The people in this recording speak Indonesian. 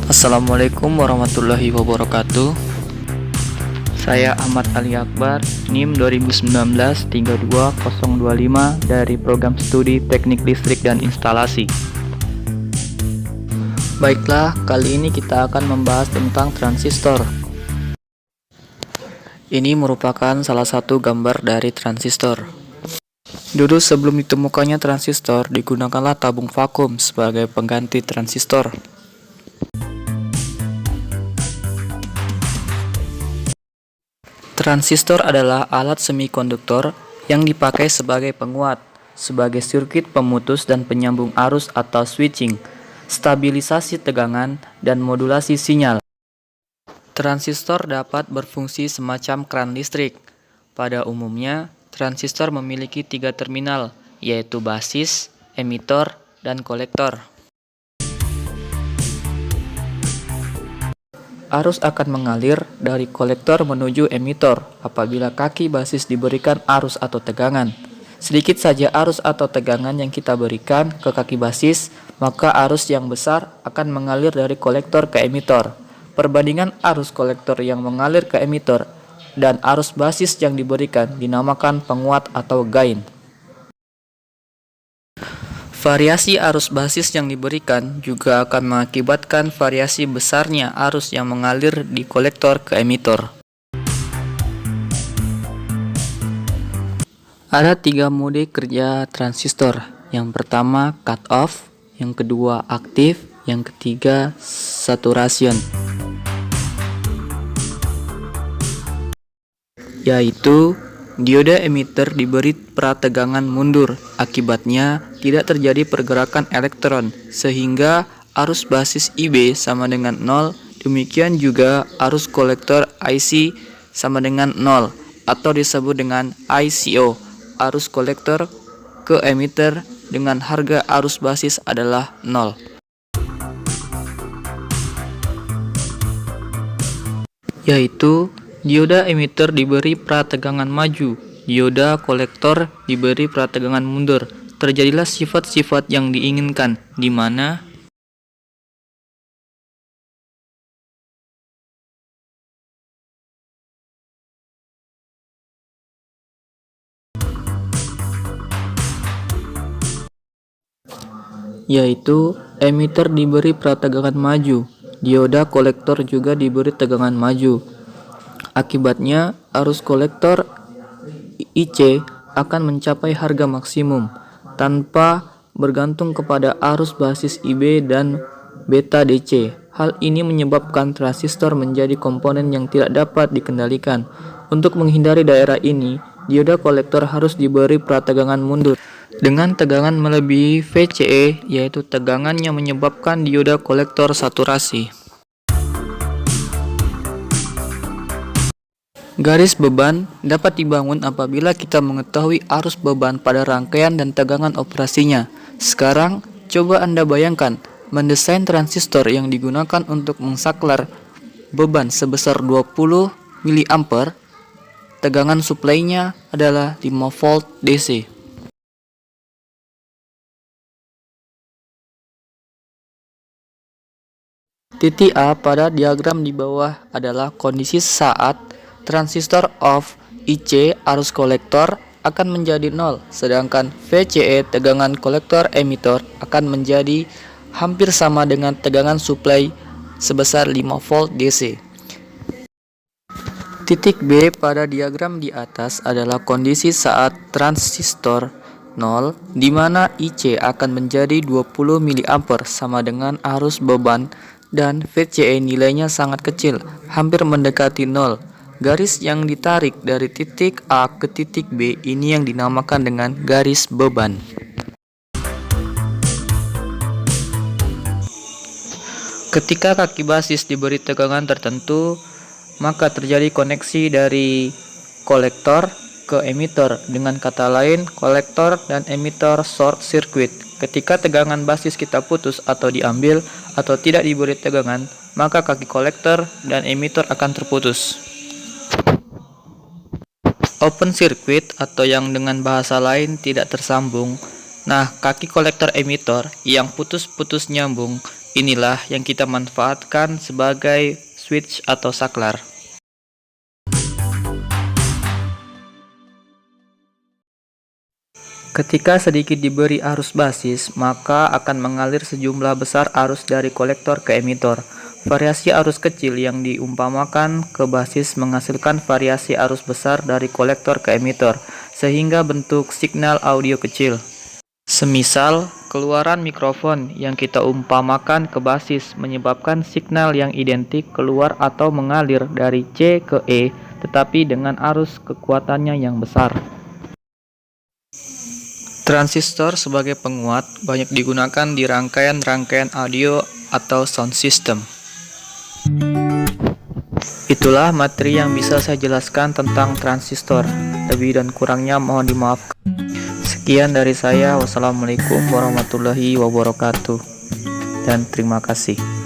Assalamualaikum warahmatullahi wabarakatuh. Saya Ahmad Ali Akbar, NIM 2019-32025 dari Program Studi Teknik Listrik dan Instalasi. Baiklah, kali ini kita akan membahas tentang transistor. Ini merupakan salah satu gambar dari transistor. Dulu sebelum ditemukannya transistor, digunakanlah tabung vakum sebagai pengganti transistor. Transistor adalah alat semikonduktor yang dipakai sebagai penguat, sebagai sirkuit pemutus dan penyambung arus atau switching, stabilisasi tegangan, dan modulasi sinyal. Transistor dapat berfungsi semacam keran listrik. Pada umumnya, transistor memiliki 3 terminal, yaitu basis, emitor, dan kolektor. Arus akan mengalir dari kolektor menuju emitor apabila kaki basis diberikan arus atau tegangan. Sedikit saja arus atau tegangan yang kita berikan ke kaki basis, maka arus yang besar akan mengalir dari kolektor ke emitor. Perbandingan arus kolektor yang mengalir ke emitor dan arus basis yang diberikan dinamakan penguat atau gain. Variasi arus basis yang diberikan juga akan mengakibatkan variasi besarnya arus yang mengalir di kolektor ke emitor. Ada 3 mode kerja transistor. Yang pertama cut off, yang kedua aktif, yang ketiga saturation. Yaitu dioda emitter diberi prategangan mundur, akibatnya tidak terjadi pergerakan elektron sehingga arus basis IB sama dengan 0, demikian juga arus kolektor IC sama dengan 0 atau disebut dengan ICO, arus kolektor ke emitter dengan harga arus basis adalah 0. Yaitu dioda emitter diberi prategangan maju, dioda kolektor diberi prategangan mundur. Terjadilah sifat-sifat yang diinginkan, di mana yaitu emitter diberi prategangan maju, dioda kolektor juga diberi tegangan maju. Akibatnya, arus kolektor IC akan mencapai harga maksimum tanpa bergantung kepada arus basis IB dan beta DC. Hal ini menyebabkan transistor menjadi komponen yang tidak dapat dikendalikan. Untuk menghindari daerah ini, dioda kolektor harus diberi prategangan mundur dengan tegangan melebihi VCE, yaitu tegangan yang menyebabkan dioda kolektor saturasi. Garis beban dapat dibangun apabila kita mengetahui arus beban pada rangkaian dan tegangan operasinya. Sekarang, coba Anda bayangkan mendesain transistor yang digunakan untuk mensaklar beban sebesar 20 mA. Tegangan suplainya adalah 5 volt DC. Titik A pada diagram di bawah adalah kondisi saat transistor off, IC arus kolektor akan menjadi 0, sedangkan VCE tegangan kolektor emitor akan menjadi hampir sama dengan tegangan suplai sebesar 5 volt DC. Titik B pada diagram di atas adalah kondisi saat transistor 0, di mana IC akan menjadi 20 mA sama dengan arus beban dan VCE nilainya sangat kecil, hampir mendekati 0. Garis yang ditarik dari titik A ke titik B ini yang dinamakan dengan garis beban. Ketika kaki basis diberi tegangan tertentu, maka terjadi koneksi dari kolektor ke emitor. Dengan kata lain, kolektor dan emitor short circuit. Ketika tegangan basis kita putus atau diambil atau tidak diberi tegangan, maka kaki kolektor dan emitor akan terputus. Open circuit atau yang dengan bahasa lain tidak tersambung. Nah, kaki kolektor emitor yang putus-putus nyambung inilah yang kita manfaatkan sebagai switch atau saklar. Ketika sedikit diberi arus basis, maka akan mengalir sejumlah besar arus dari kolektor ke emitor. Variasi arus kecil yang diumpamakan ke basis menghasilkan variasi arus besar dari kolektor ke emitor, sehingga bentuk signal audio kecil. Semisal, keluaran mikrofon yang kita umpamakan ke basis menyebabkan signal yang identik keluar atau mengalir dari C ke E, tetapi dengan arus kekuatannya yang besar. Transistor sebagai penguat banyak digunakan di rangkaian-rangkaian audio atau sound system. Itulah materi yang bisa saya jelaskan tentang transistor. Lebih dan kurangnya mohon dimaafkan. Sekian dari saya. Wassalamualaikum warahmatullahi wabarakatuh. Dan terima kasih.